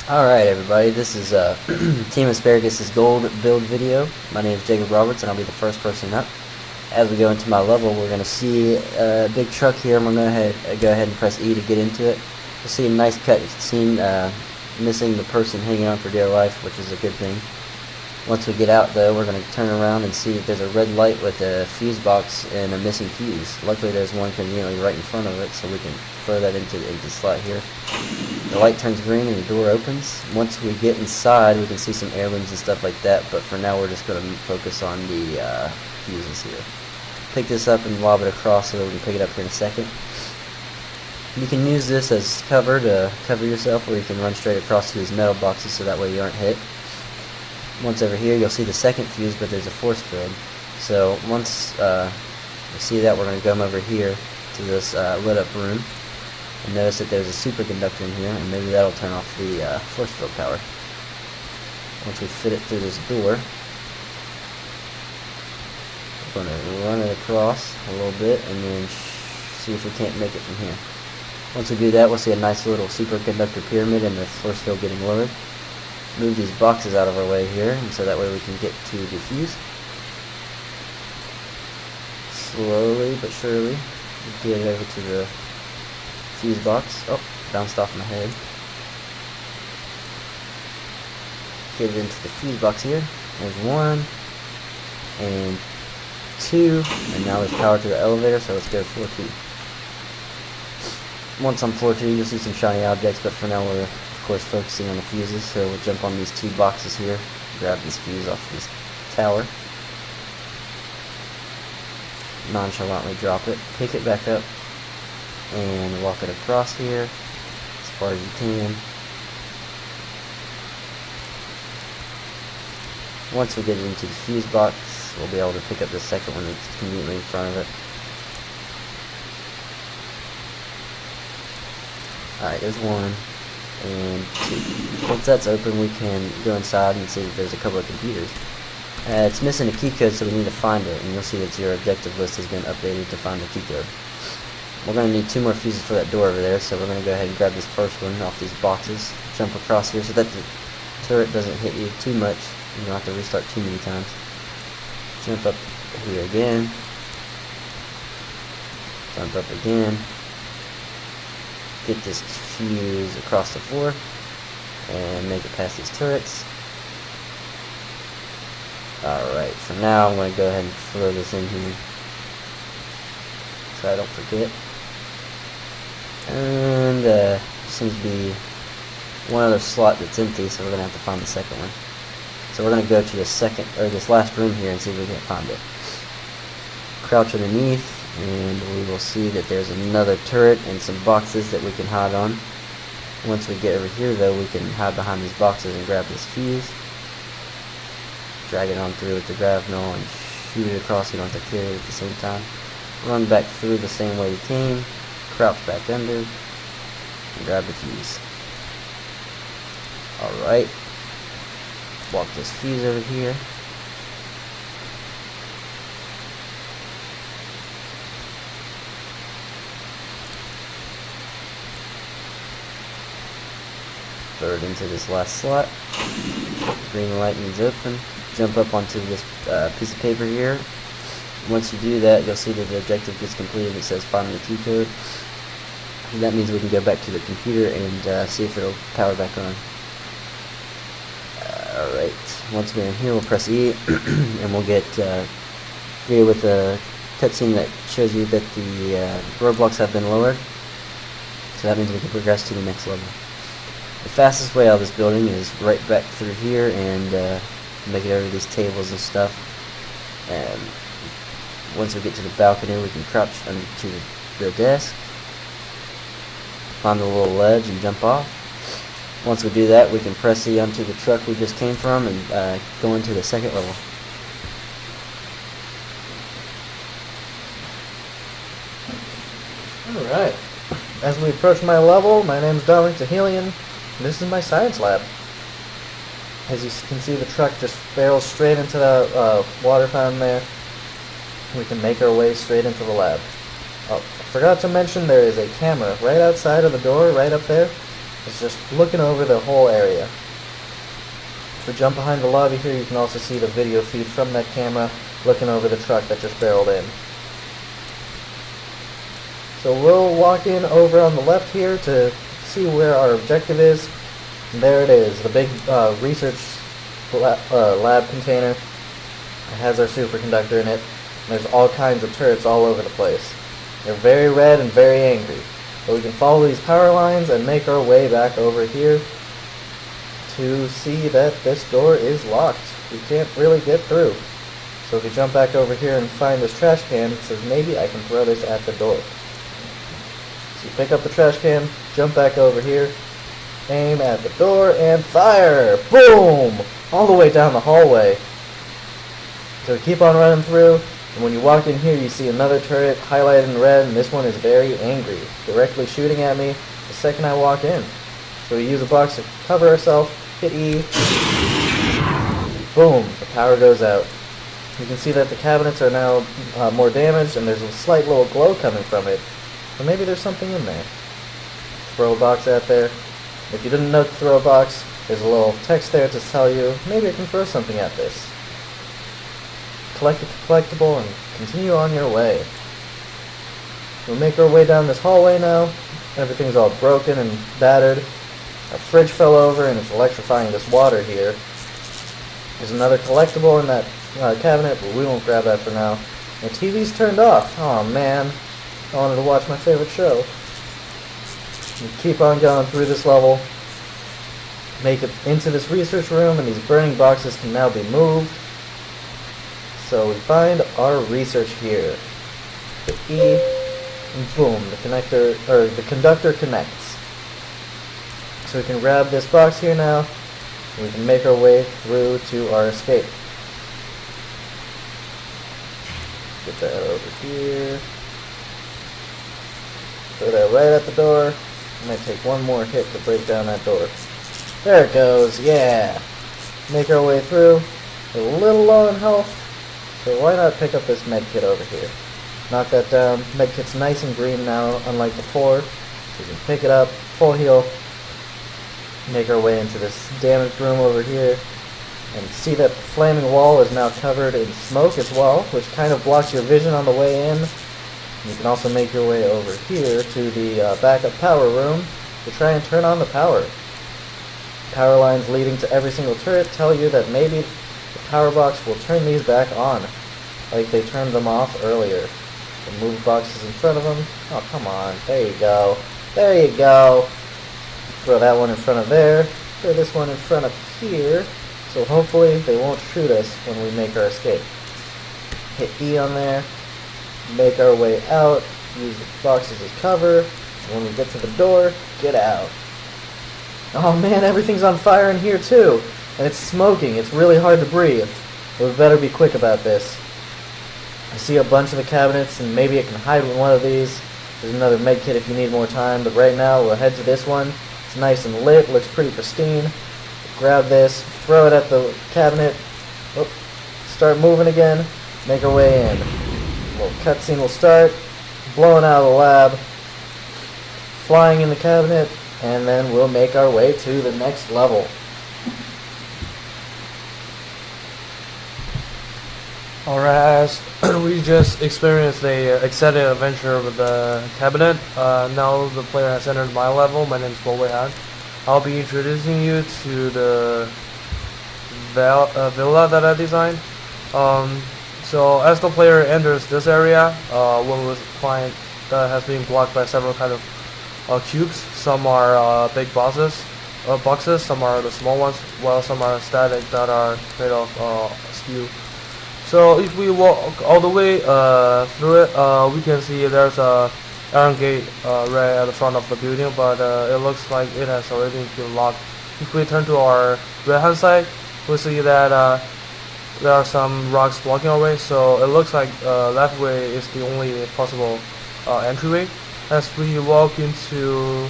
Alright everybody, this is Team Asparagus' gold build video. My name is Jacob Roberts and I'll be the first person up. As we go into my level, we're going to see a big truck here. I'm going to go ahead and press E to get into it. You'll see a nice cut scene missing the person hanging on for dear life, which is a good thing. Once we get out though, we're going to turn around and see that there's a red light with a fuse box and a missing fuse. Luckily there's one conveniently right in front of it, so we can throw that into the slot here. The light turns green and the door opens. Once we get inside, we can see some heirlooms and stuff like that, but for now we're just going to focus on the fuses here. Pick this up and lob it across so that we can pick it up here in a second. You can use this as cover to cover yourself, or you can run straight across to these metal boxes so that way you aren't hit. Once over here, you'll see the second fuse, but there's a force field. So once you see that, we're going to come over here to this lit up room. And notice that there's a superconductor in here, and maybe that'll turn off the force field power. Once we fit it through this door, we're going to run it across a little bit and then see if we can't make it from here. Once we do that, we'll see a nice little superconductor pyramid and the force field getting lowered. Move these boxes out of our way here, and so that way we can get to the fuse. Slowly but surely, get over to the fuse box. Oh, bounced off my head. Get it into the fuse box here. There's one and two, and now there's power to the elevator, so let's go to floor 2. Once on floor 2, you'll see some shiny objects, but for now we're of course focusing on the fuses, so we'll jump on these two boxes here, grab this fuse off this tower, nonchalantly drop it, pick it back up, and walk it across here as far as you can. Once we get it into the fuse box, we'll be able to pick up the second one that's conveniently in front of it. Alright, there's one and two. Once that's open, we can go inside and see that there's a couple of computers. It's missing a key code, so we need to find it, and you'll see that your objective list has been updated to find the key code. We're going to need 2 more fuses for that door over there, so we're going to go ahead and grab this first one off these boxes, jump across here so that the turret doesn't hit you too much. You don't have to restart too many times. Jump up here again. Jump up again. Get this fuse across the floor and make it past these turrets. Alright, for now I'm going to go ahead and throw this in here so I don't forget. And seems to be one other slot that's empty, so we're going to have to find the second one. So we're going to go to this last room here and see if we can find it. Crouch underneath, and we will see that there's another turret and some boxes that we can hide on. Once we get over here though, we can hide behind these boxes and grab this fuse. Drag it on through with the grapnel and shoot it across. You don't have to carry it at the same time. Run back through the same way you came. Crouch back under and grab the fuse. Alright. Walk this fuse over here. Throw it into this last slot. Green light means open. Jump up onto this piece of paper here. Once you do that, you'll see that the objective gets completed. It says find the key code. And that means we can go back to the computer and see if it'll power back on. Alright, once we're in here, we'll press E and we'll get here with a cutscene that shows you that the roadblocks have been lowered. So that means we can progress to the next level. The fastest way out of this building is right back through here and make it over these tables and stuff. And once we get to the balcony, we can crouch onto the desk, find the little ledge and jump off. Once we do that, we can press E onto the truck we just came from and go into the second level. Alright, as we approach my level, my name is Darlington Helion. This is my science lab. As you can see, the truck just barrels straight into the water fountain there. We can make our way straight into the lab. Oh, I forgot to mention there is a camera right outside of the door, right up there. is just looking over the whole area. If we jump behind the lobby here, you can also see the video feed from that camera looking over the truck that just barreled in. So we'll walk in over on the left here to see where our objective is. And there it is, the big research lab container. It has our superconductor in it. And there's all kinds of turrets all over the place. They're very red and very angry. But we can follow these power lines and make our way back over here to see that this door is locked. We can't really get through. So if we jump back over here and find this trash can, it says maybe I can throw this at the door. So you pick up the trash can, jump back over here, aim at the door, and fire! Boom! All the way down the hallway. So we keep on running through, and when you walk in here you see another turret highlighted in red, and this one is very angry, directly shooting at me the second I walk in. So we use a box to cover ourselves, hit E, boom, the power goes out. You can see that the cabinets are now more damaged, and there's a slight little glow coming from it. So maybe there's something in there. Throw a box out there. If you didn't know to throw a box, there's a little text there to tell you, maybe I can throw something at this. Collect the collectible and continue on your way. We'll make our way down this hallway now. Everything's all broken and battered. Our fridge fell over and it's electrifying this water here. There's another collectible in that cabinet, but we won't grab that for now. The TV's turned off. Oh man, I wanted to watch my favorite show. We keep on going through this level. Make it into this research room, and these burning boxes can now be moved. So we find our research here. Hit E, and boom, the conductor connects. So we can grab this box here now, and we can make our way through to our escape. Get that over here. Throw that right at the door. I'm going to take one more hit to break down that door. There it goes, yeah! Make our way through. We're a little low in health, so why not pick up this medkit over here? Knock that down. Medkit's nice and green now, unlike before. So we can pick it up, full heal. Make our way into this damaged room over here. And see that the flaming wall is now covered in smoke as well, which kind of blocks your vision on the way in. You can also make your way over here to the backup power room to try and turn on the power. Power lines leading to every single turret tell you that maybe the power box will turn these back on, like they turned them off earlier. The move boxes in front of them. Oh, come on. There you go. There you go. Throw that one in front of there. Throw this one in front of here. So hopefully they won't shoot us when we make our escape. Hit E on there. Make our way out. Use the boxes as cover. And when we get to the door, get out. Oh man, everything's on fire in here too. And it's smoking. It's really hard to breathe. We better be quick about this. I see a bunch of the cabinets, and maybe I can hide with one of these. There's another med kit if you need more time, but right now we'll head to this one. It's nice and lit, looks pretty pristine. Grab this, throw it at the cabinet. Oh, start moving again. Make our way in. A little cutscene will start. Blowing out of the lab. Flying in the cabinet. And then we'll make our way to the next level. Alright, we just experienced a exciting adventure with the cabinet. Now the player has entered my level. My name is Bowehan. I'll be introducing you to the villa that I designed. So as the player enters this area, one will find that has been blocked by several kind of cubes. Some are big boxes, some are the small ones, while some are static that are made of steel. So if we walk all the way through it, we can see there's a iron gate right at the front of the building, but it looks like it has already been locked. If we turn to our right hand side, we see that there are some rocks blocking our way, so it looks like that way is the only possible entryway. As we walk into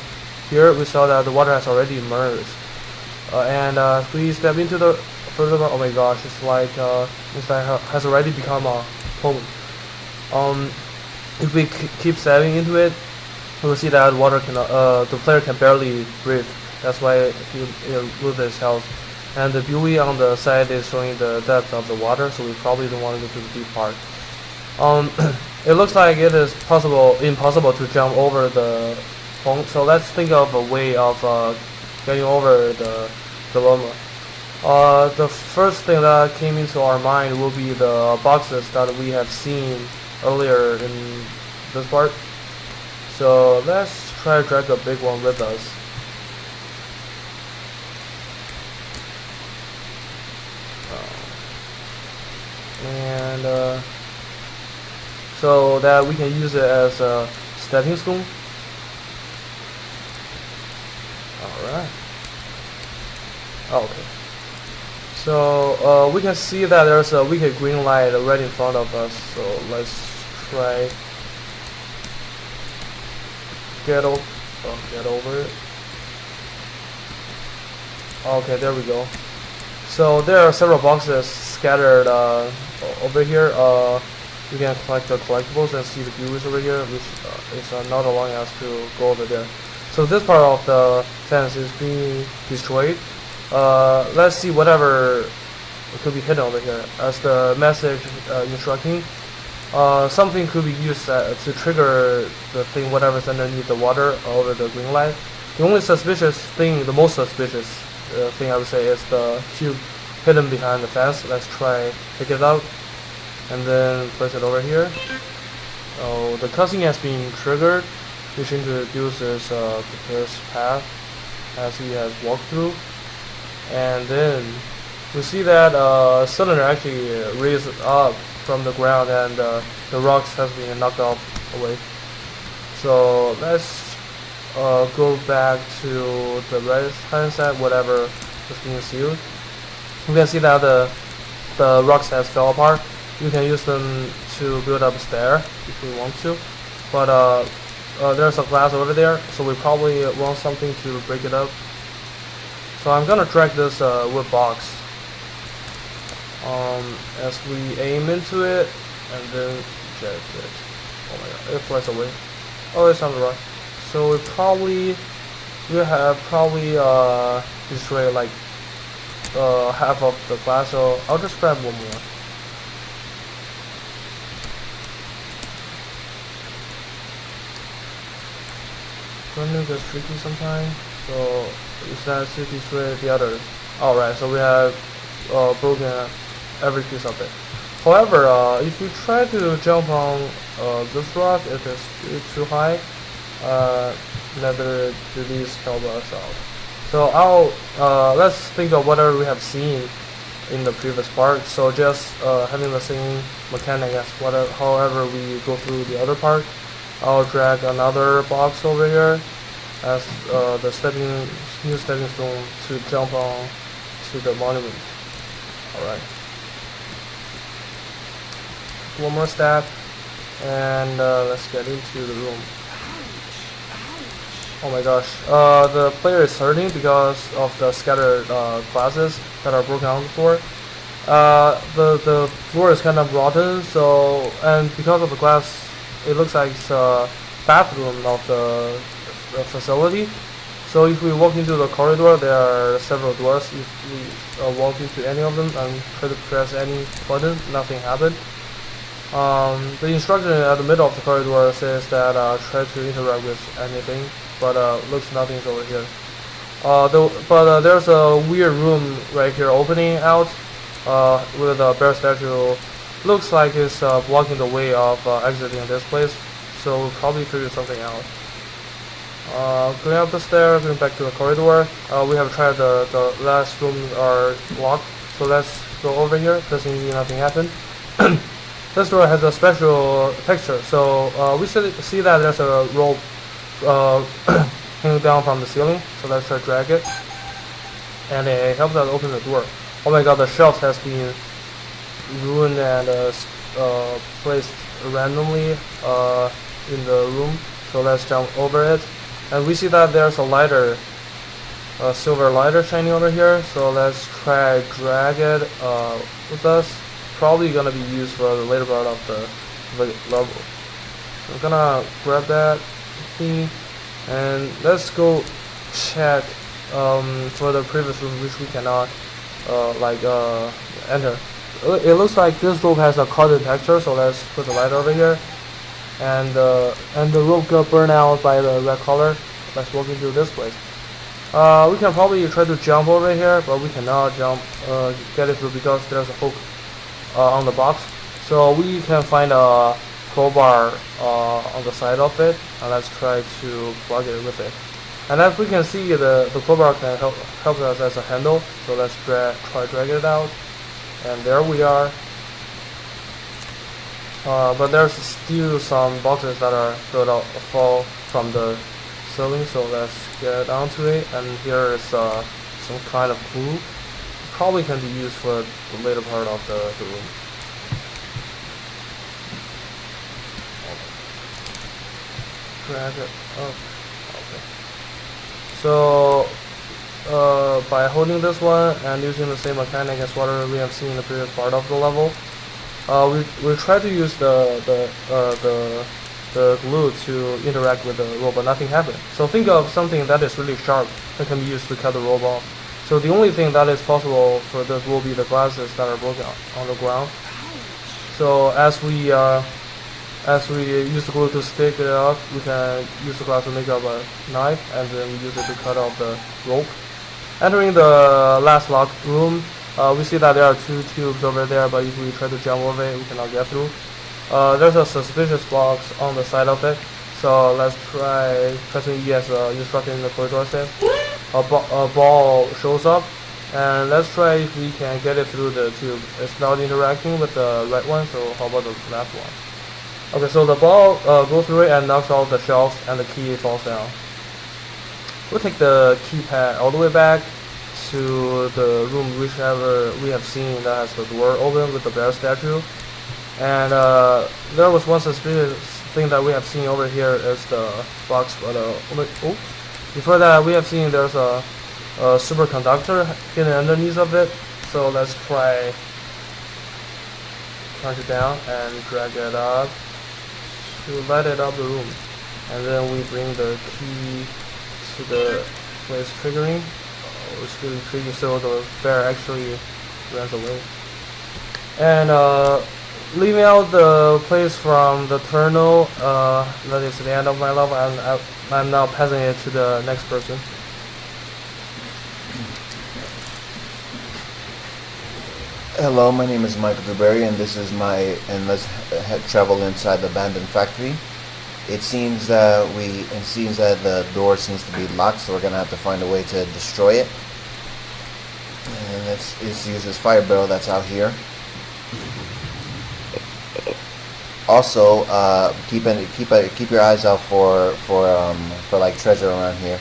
here, we saw that the water has already emerged, and as we step into the further, oh my gosh, it's like has already become a home. If we keep stepping into it, we'll see that water can the player can barely breathe. That's why he loses his health. And the buoy on the side is showing the depth of the water, so we probably don't want to go to the deep part. It looks like it is impossible to jump over the pond, so let's think of a way of getting over the dilemma. The first thing that came into our mind will be the boxes that we have seen earlier in this part. So let's try to drag a big one with us. And so that we can use it as a stepping stone. Alright. Okay. So we can see that there's a wicked green light right in front of us. So let's try get over it. Okay, there we go. So there are several boxes scattered over here. You can collect the collectibles and see the viewers over here, which is not allowing us to go over there. So this part of the fence is being destroyed. Let's see whatever could be hidden over here. As the message instructing, something could be used to trigger the thing, whatever's underneath the water over the green light. The only suspicious thing, the most suspicious thing I would say, is the cube hidden behind the fence. Let's try pick it out and then place it over here. Oh, the cutscene has been triggered, which introduces the player's path as he has walked through. And then we see that cylinder actually raised up from the ground, and the rocks has been knocked off away. So let's go back to the right hand side, whatever is being sealed. You can see that the rocks has fell apart. You can use them to build up a stair if we want to, but there's a glass over there, so we probably want something to break it up. So I'm gonna drag this wood box as we aim into it, and then eject it. Oh my god, it flies away. Oh, it's on the right. So we have destroyed like half of the glass. So I'll just grab one more. Running gets tricky sometimes. So is that to destroy the other? Alright, so we have broken every piece of it. However, if we try to jump on this rock, it is too high. Neither do these help us out. So let's think of whatever we have seen in the previous part. So just having the same mechanic as however we go through the other part. I'll drag another box over here as the new stepping stone to jump on to the monument. Alright. One more step, and let's get into the room. Oh my gosh, the player is hurting because of the scattered glasses that are broken on the floor. The floor is kind of rotten, so, and because of the glass, it looks like it's a bathroom of the facility. So if we walk into the corridor, there are several doors. If we walk into any of them and try to press any button, nothing happened. The instruction at the middle of the corridor says that try to interact with anything, but looks nothing's over here. There's a weird room right here opening out with a bear statue. Looks like it's blocking the way of exiting this place, so we'll probably figure something out. Going up the stairs, going back to the corridor. We have tried the last rooms are locked, so let's go over here. Doesn't mean nothing happened. This door has a special texture, so we should see that there's a rope hanging down from the ceiling. So let's try to drag it, and it helps us open the door. Oh my god, the shelf has been ruined and placed randomly in the room. So let's jump over it, and we see that there's a lighter, a silver lighter shining over here. So let's try drag it with us. Probably gonna be used for the later part of the level. So I'm gonna grab that thing, and let's go check for the previous room, which we cannot enter. It looks like this rope has a car detector, so let's put the light over here. And the rope got burned out by the red color. Let's walk into this place. We can probably try to jump over here, but we cannot jump, get it through because there's a hook on the box. So we can find a crowbar on the side of it, and let's try to plug it with it. And as we can see, the crowbar can help us as a handle. So let's try drag it out, and there we are. But there's still some boxes that are fall from the ceiling, so let's get onto it. And here is some kind of glue. Probably can be used for the later part of the room. Drag it up. Okay. So by holding this one and using the same mechanic as what we have seen in the previous part of the level, we try to use the glue to interact with the rope, but nothing happened. So think of something that is really sharp that can be used to cut the rope off. So the only thing that is possible for this will be the glasses that are broken on the ground. So as we use the glue to stick it up, we can use the glass to make up a knife, and then we use it to cut off the rope. Entering the last locked room, we see that there are 2 tubes over there, but if we try to jump over it, we cannot get through. There's a suspicious box on the side of it, so let's try pressing E as instructed in the corridor says. A ball shows up, and let's try if we can get it through the tube. It's not interacting with the red one, so how about the left one? Okay, so the ball goes through it and knocks off the shelf, and the key falls down. We'll take the keypad all the way back to the room whichever we have seen that has the door open with the bear statue. And there was one suspicious thing that we have seen over here is the box for the oops. Before that, we have seen there's a superconductor hidden underneath of it. So let's try punch it down and drag it up to light it up the room. And then we bring the key to the place triggering. Oh, it's really tricky, so the bear actually runs away. And leaving out the place from the terminal, that is the end of my level, and I'm now passing it to the next person. Hello, my name is Michael Duberry, and let's travel inside the abandoned factory. It seems that the door seems to be locked, so we're gonna have to find a way to destroy it. And let's use this fire barrel that's out here. Also, keep your eyes out for like treasure around here.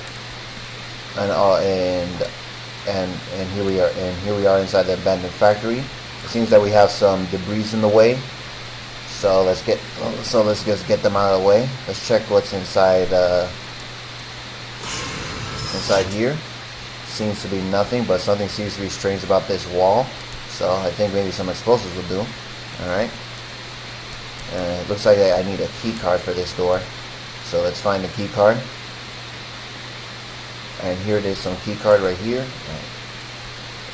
And here we are inside the abandoned factory. It seems that we have some debris in the way. So let's just get them out of the way. Let's check what's inside here. Seems to be nothing, but something seems to be strange about this wall. So I think maybe some explosives will do. Alright. It looks like I need a key card for this door. So let's find the key card. And here it is, some key card right here.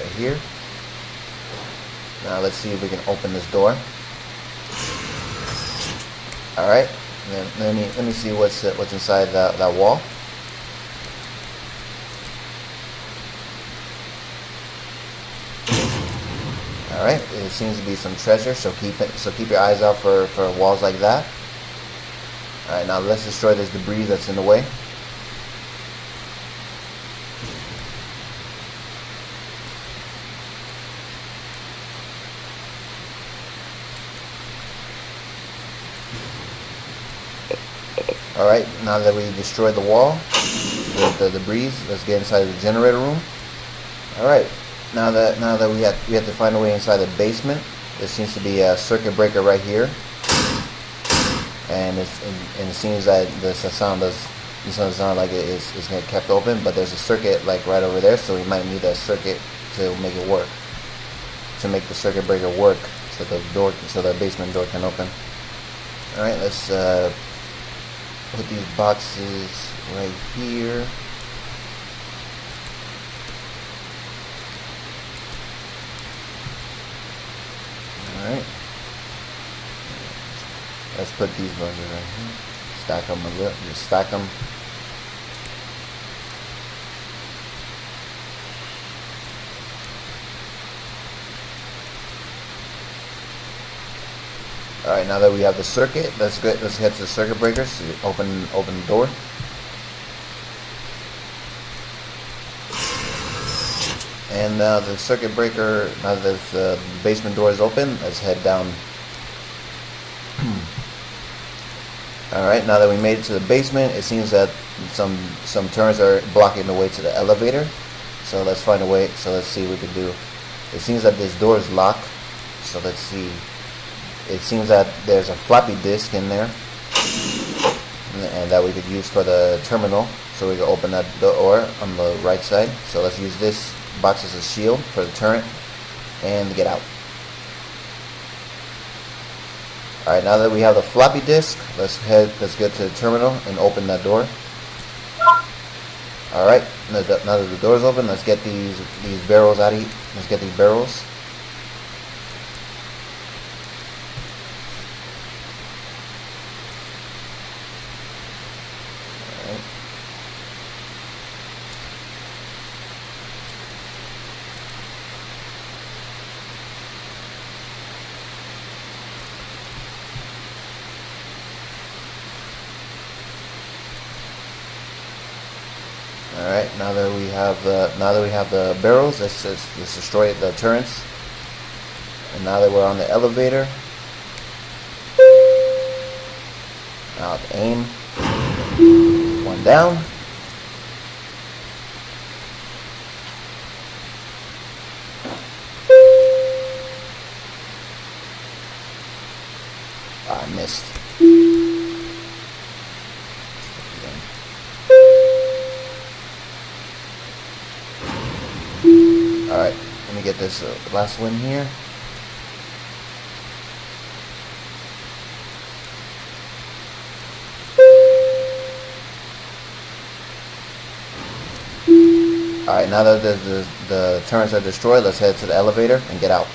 Right here. Now let's see if we can open this door. Alright. Let me see what's inside that wall. Alright, it seems to be some treasure, so keep your eyes out for walls like that. Alright, now let's destroy this debris that's in the way. Alright, now that we destroyed the wall with the debris, let's get inside the generator room. Alright, now that we have to find a way inside the basement. There seems to be a circuit breaker right here. And it seems that the sound doesn't sound like it's kept open, but there's a circuit like right over there, so we might need that circuit to make it work. To make the circuit breaker work so the basement door can open. Alright, let's put these boxes right here. let's put these buzzers right here. Stack them a little. Just stack them. All right, now that we have the circuit, let's head to the circuit breakers. So open the door. And now the circuit breaker, now that the basement door is open, let's head down. Alright, now that we made it to the basement, it seems that some turns are blocking the way to the elevator. So let's find a way, so let's see what we can do. It seems that this door is locked, so let's see. It seems that there's a floppy disk in there, and that we could use for the terminal. So we can open that door on the right side. So let's use this box as a shield for the turret and get out. Alright, now that we have the floppy disk, let's get to the terminal and open that door. Alright, now that the door is open, let's get these barrels out of here. Let's get these barrels. Alright, now that we have the barrels, let's destroy the turrets. And now that we're on the elevator, now aim. One down. I missed. Alright, let me get this last one here. Alright, now that the turrets are destroyed, let's head to the elevator and get out.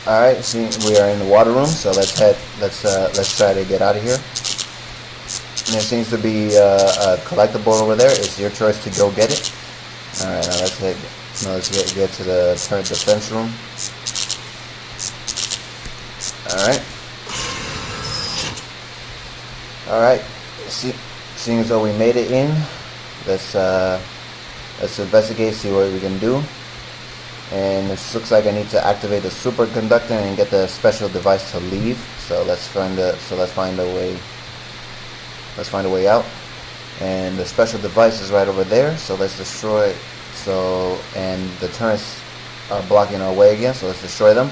Alright, see, we are in the water room, so let's try to get out of here. And there seems to be a collectible over there. It's your choice to go get it. Alright, now let's get to the turret defense room. Alright, seeing as though we made it in, let's investigate, see what we can do. And this looks like I need to activate the superconductor and get the special device to leave. So let's find a way out. And the special device is right over there. So let's destroy it. And the turrets are blocking our way again. So let's destroy them.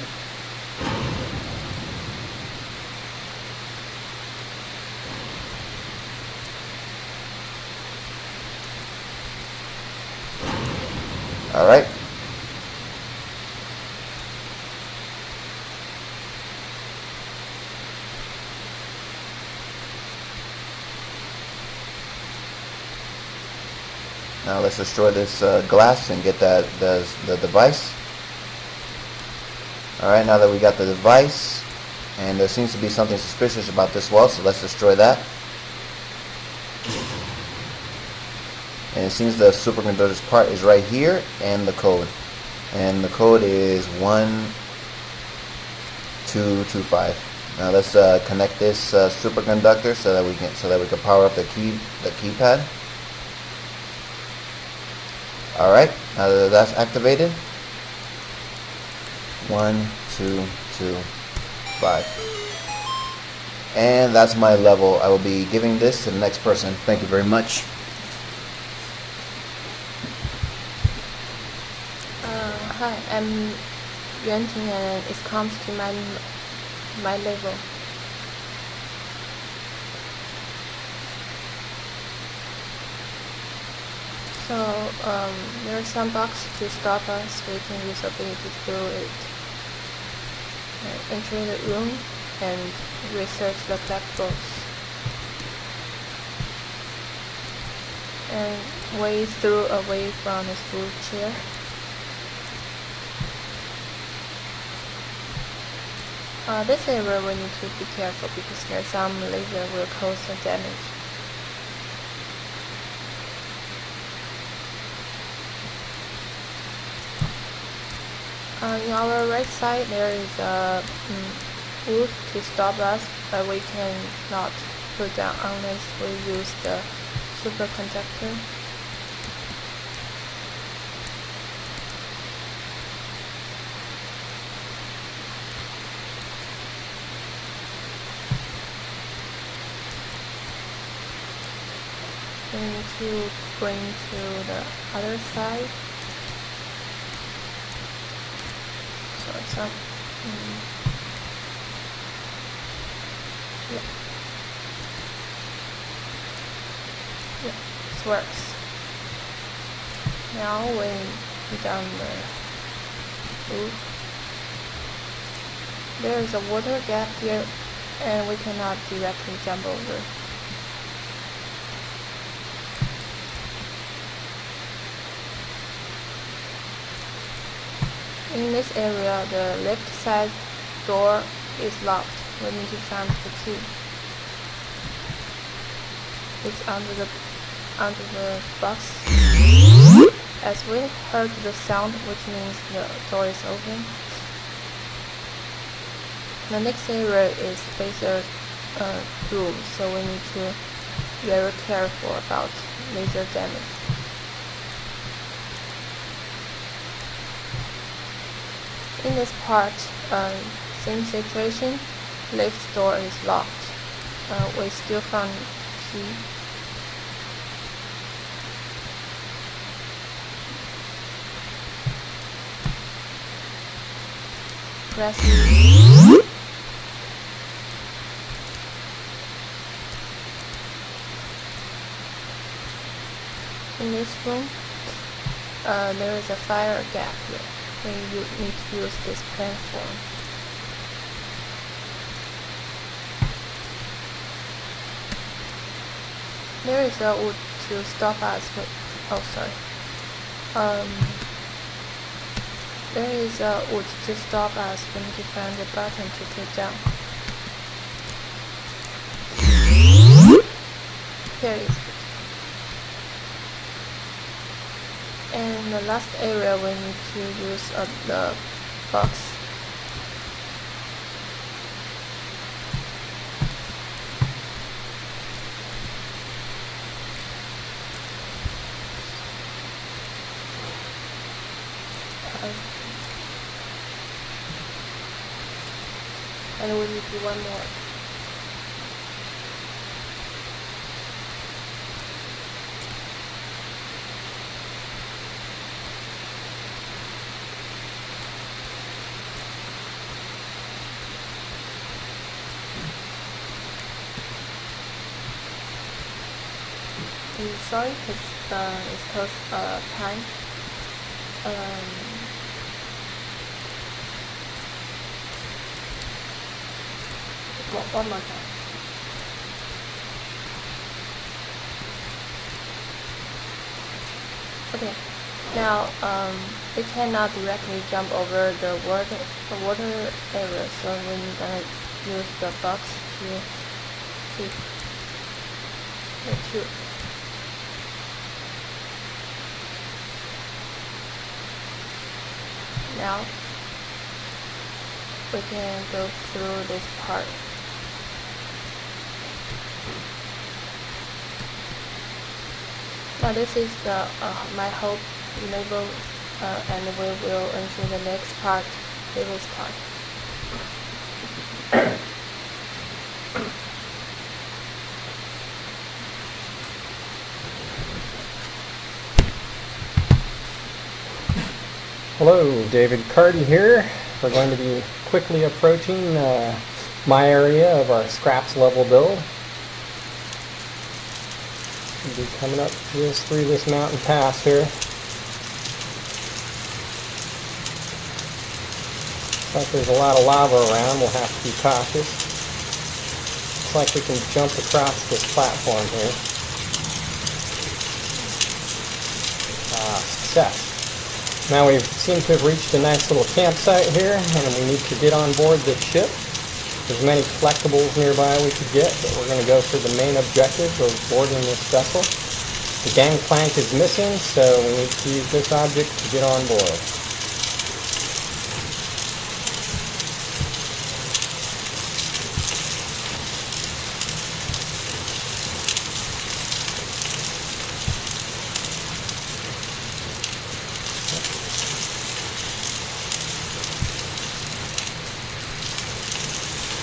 All right. Now let's destroy this glass and get the device. Alright, now that we got the device, and there seems to be something suspicious about this wall, so let's destroy that. And it seems the superconductor's part is right here, and the code. And the code is 1225. Now let's connect this superconductor so that we can power up the keypad. Alright, now that that's activated, 1, 2, 2, 5. And that's my level. I will be giving this to the next person. Thank you very much. Hi, I'm Yuan-Ting, and it comes to my level. So there are some boxes to stop us. We can use ability through it. Enter the room and research the collectibles. and Wei threw away from his wheelchair. This area we need to be careful because there's some laser will cause some damage. In our right side there is a wood to stop us, but we cannot put down unless we use the superconductor. We need to bring to the other side. So some yeah. Yeah, this works. Now when we done the roof, there is a water gap here and we cannot directly jump over. In this area, the left side door is locked. We need to find the key. It's under the box. As we heard the sound, which means the door is open. The next area is laser room, so we need to be very careful about laser damage. In this part, same situation, left door is locked. We still found key. Press in this room, there is a fire gap here. We need to use this platform. There is a wood to stop us. Oh, sorry. There is a wood to stop us. We need to find the button to take down. Here it is. And the last area we need to use the box. And we need to do one more. Sorry, it's close time. One more time. Okay. Now we cannot directly jump over the water area, so we're gonna use the box to keep the tube. Now we can go through this part. Now this is the my hope level, and we will enter the next part, this part. Hello, David Carty here. We're going to be quickly approaching my area of our scraps level build. We'll be coming up through this mountain pass here. Looks like there's a lot of lava around. We'll have to be cautious. Looks like we can jump across this platform here. success. Now we seem to have reached a nice little campsite here, and we need to get on board this ship. There's many collectibles nearby we could get, but we're going to go for the main objective of boarding this vessel. The gangplank is missing, so we need to use this object to get on board.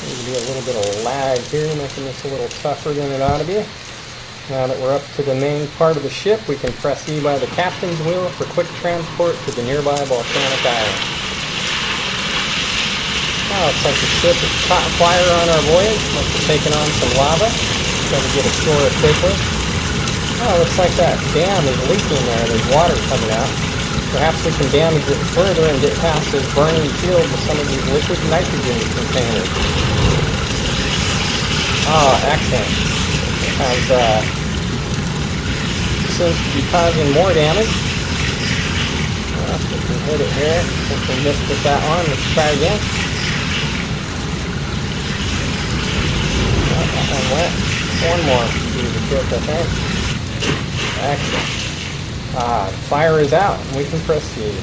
There's be a little bit of lag here, making this a little tougher than it ought to be. Now that we're up to the main part of the ship, we can press E by the captain's wheel for quick transport to the nearby volcanic island. Now looks like the ship has caught fire on our voyage. Must have taken on some lava. Try to get ashore quickly. Oh, looks like that dam is leaking there. There's water coming out. Perhaps we can damage it further and get past this burning field with some of these liquid nitrogen containers. Oh, excellent. As seems to be causing more damage. We can hit it here. If we missed with that one, let's try again. Oh, that one went. One more to the ship, I think. Excellent. The fire is out, and we can proceed.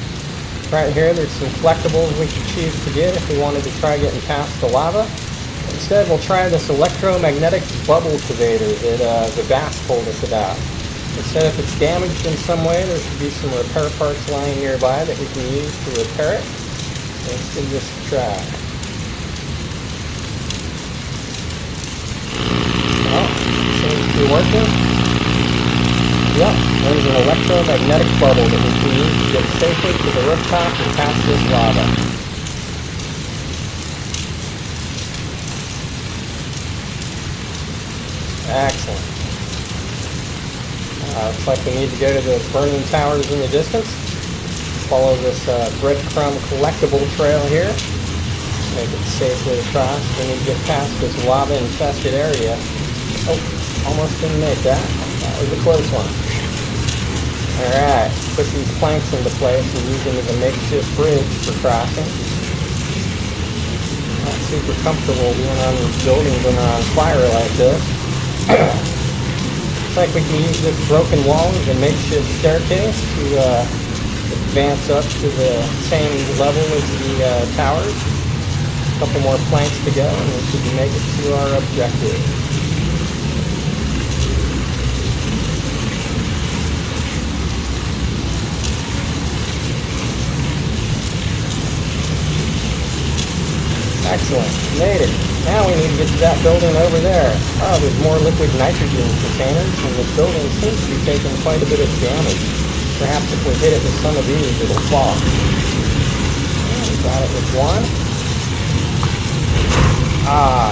Right here, there's some collectibles we can choose to get if we wanted to try getting past the lava. Instead, we'll try this electromagnetic bubble cultivator that the bass told us about. Instead, if it's damaged in some way, there should be some repair parts lying nearby that we can use to repair it. Let's give this a try. Well, seems to be working. Yep, there's an electromagnetic bubble that we can use to get safely to the rooftop and past this lava. Excellent. Looks like we need to go to the burning towers in the distance. Follow this breadcrumb collectible trail here. Make it safely across. We need to get past this lava-infested area. Oh, almost didn't make that. That was a close one. Alright, put these planks into place and use them as a makeshift bridge for crossing. Not super comfortable being on these buildings when they're on fire like this. Looks like we can use this broken wall as a makeshift staircase to advance up to the same level as the towers. A couple more planks to go and we should make it to our objective. Excellent, made it. Now we need to get to that building over there. Oh, there's more liquid nitrogen containers, and the building seems to be taking quite a bit of damage. Perhaps if we hit it with some of these, it'll fall. We got it with one.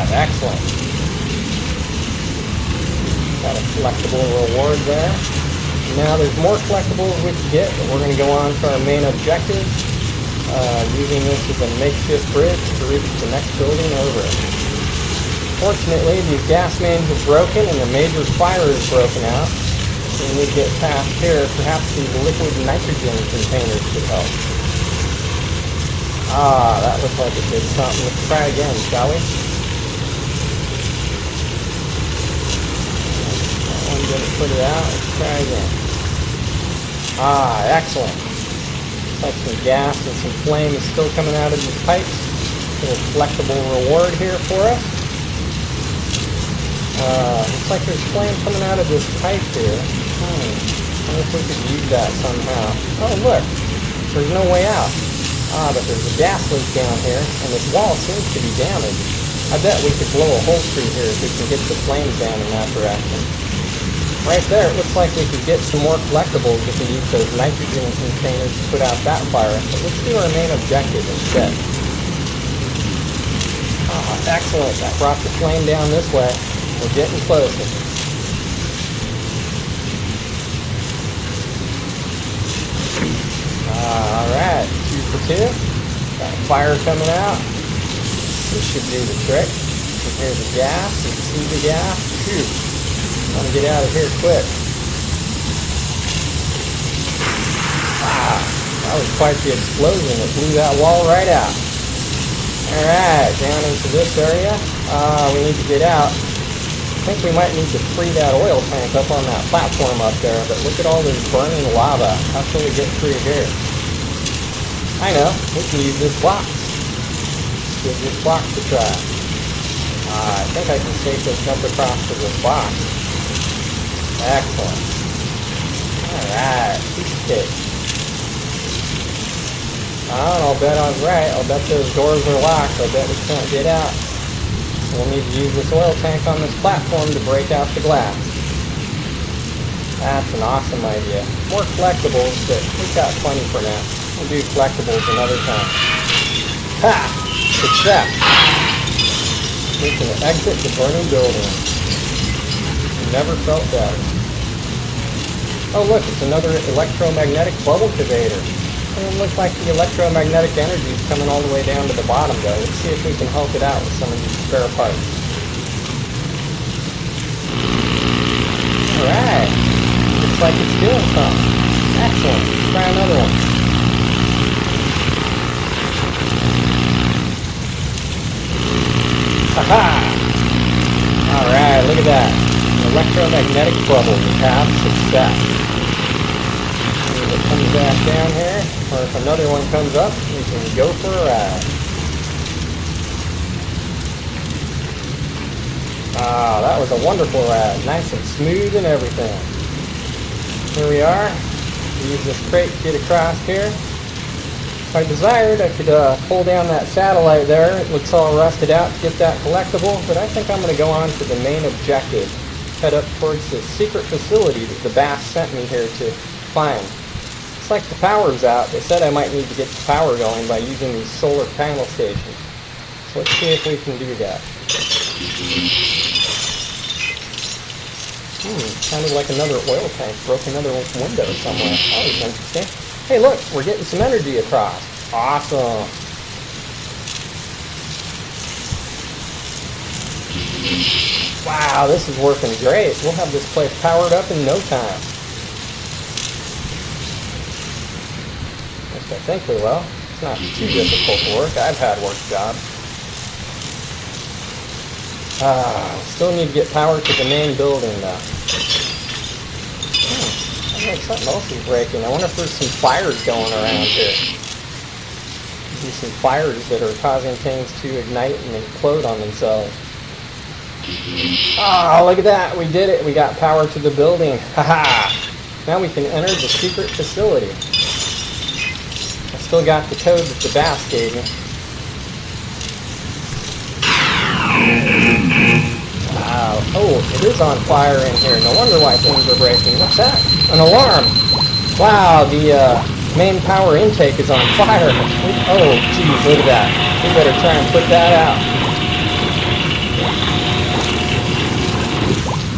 Excellent. Got a collectible reward there. Now there's more collectibles we can get, but we're going to go on to our main objective. Using this as a makeshift bridge to reach the next building over. Fortunately, these gas mains are broken and a major fire is broken out. So we need to get past here. Perhaps these liquid nitrogen containers could help. That looks like it did something. Let's try again, shall we? That one didn't put it out. Let's try again. Excellent. Like some gas and some flame is still coming out of these pipes. A little collectible reward here for us. Looks like there's flame coming out of this pipe here. I wonder if we could use that somehow. Oh look, there's no way out. But there's a gas leak down here, and this wall seems to be damaged. I bet we could blow a hole through here if we can get the flames down in that direction. Right there, it looks like we could get some more collectibles if we use those nitrogen containers to put out that fire. But let's do our main objective instead. Excellent. That brought the flame down this way. We're getting closer. Alright, 2 for 2. Got a fire coming out. This should do the trick. Here's the gas. You can see the gas. Phew. I'm gonna get out of here quick. That was quite the explosion. It blew that wall right out. Alright, down into this area. We need to get out. I think we might need to free that oil tank up on that platform up there, but look at all this burning lava. How shall we get through here? I know, we can use this box. Give this box a try. I think I can safely jump across to this box. Excellent. Alright, piece of cake. I'll bet I was right. I'll bet those doors are locked. I bet we can't get out. We'll need to use this oil tank on this platform to break out the glass. That's an awesome idea. More collectibles, but we've got plenty for now. We'll do collectibles another time. Ha! Success! We can exit the burning building. Never felt better. Oh look, it's another electromagnetic bubble conveyor. It looks like the electromagnetic energy is coming all the way down to the bottom though. Let's see if we can help it out with some of these spare parts. Alright. Looks like it's doing something. Excellent. Let's try another one. Haha! Alright, look at that. An electromagnetic bubble. We have success. It comes back down here, or if another one comes up, we can go for a ride. Ah, that was a wonderful ride. Nice and smooth and everything. Here we are. Use this crate to get across here. If I desired, I could pull down that satellite there. It looks all rusted out to get that collectible, but I think I'm going to go on to the main objective. Head up towards the secret facility that the Bass sent me here to find. Looks like the power's out. They said I might need to get the power going by using these solar panel stations. So let's see if we can do that. Sounded like another oil tank broke another window somewhere. That was interesting. Hey look, we're getting some energy across. Awesome. Wow, this is working great. We'll have this place powered up in no time. I think we will. It's not too difficult to work. I've had work jobs. Still need to get power to the main building though. I think something else is breaking. I wonder if there's some fires going around here. Maybe some fires that are causing things to ignite and implode on themselves. Ah, look at that. We did it. We got power to the building. Haha. Now we can enter the secret facility. I still got the code that the Bass gave me. Wow. Oh, it is on fire in here. No wonder why things are breaking. What's that? An alarm. Wow, the main power intake is on fire. Oh, geez, look at that. We better try and put that out.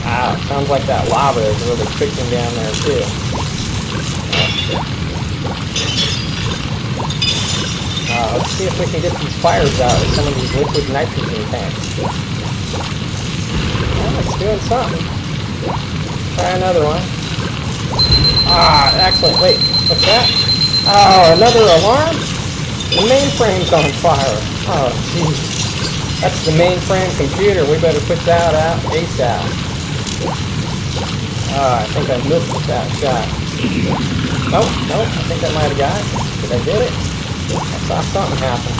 Wow, sounds like that lava is really cooking down there too. Let's see if we can get these fires out with some of these liquid nitrogen tanks. Well, it's doing something. Try another one. Ah, excellent. Wait, what's that? Oh, another alarm? The mainframe's on fire. Oh, jeez. That's the mainframe computer. We better put that out ASAP. I think I missed that shot. Nope, I think I might have got it. Did I get it? I saw something happen.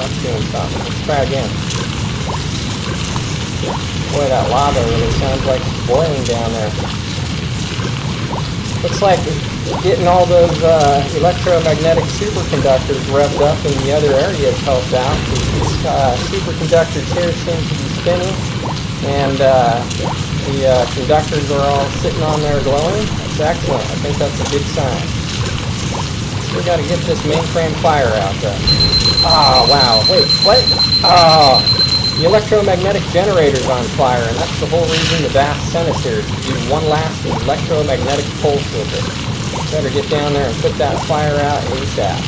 That's doing something. Let's try again. Boy, that lava really sounds like it's boiling down there. Looks like getting all those electromagnetic superconductors revved up in the other areas helped out. These superconductors here seem to be spinning, and the conductors are all sitting on there glowing. That's excellent. I think that's a good sign. We got to get this mainframe fire out there. Oh, wow. Wait, what? Oh, the electromagnetic generator's on fire, and that's the whole reason the Bass sent us here, to do one last electromagnetic pulse with it. Better get down there and put that fire out ASAP.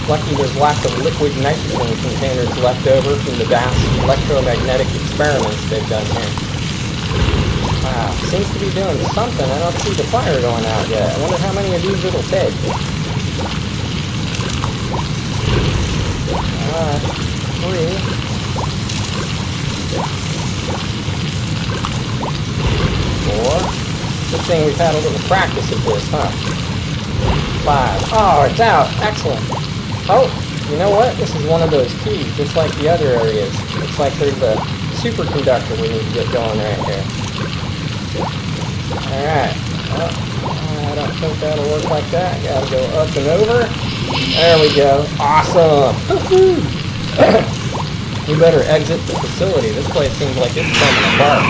Lucky there's lots of liquid nitrogen containers left over from the Bass electromagnetic experiments they've done here. Wow, seems to be doing something. I don't see the fire going out yet. I wonder how many of these it'll take. Alright, 3. 4. Good thing we've had a little practice of this, huh? 5. Oh, it's out. Excellent. Oh, you know what? This is one of those keys, just like the other areas. Looks like there's a superconductor we need to get going right here. Alright. Oh, I don't think that'll work like that. Gotta go up and over. There we go. Awesome. We better exit the facility. This place seems like it's coming apart.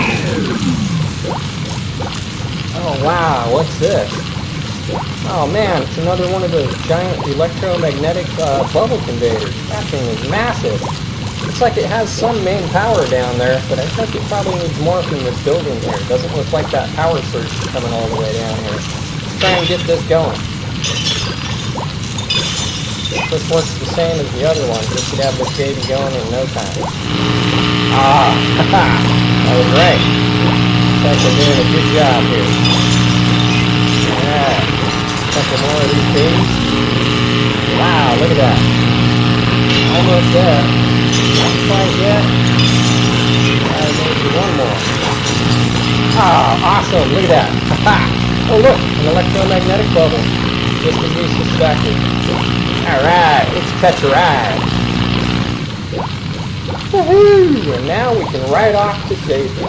Oh wow, what's this? Oh man, it's another one of those giant electromagnetic bubble conveyors. That thing is massive. Looks like it has some main power down there, but I think it probably needs more from this building here. It doesn't look like that power surge is coming all the way down here. Let's try and get this going. If this works the same as the other one, we should have this baby going in no time. Ah, I was right. Looks like we're doing a good job here. Alright, a couple more of these babies. Wow, look at that. Almost there. Not quite yet. Maybe one more. Ah, awesome, look at that. Oh look, an electromagnetic bubble. Just as we suspected. Alright, let's catch a ride. Woohoo! And now we can ride off to safety.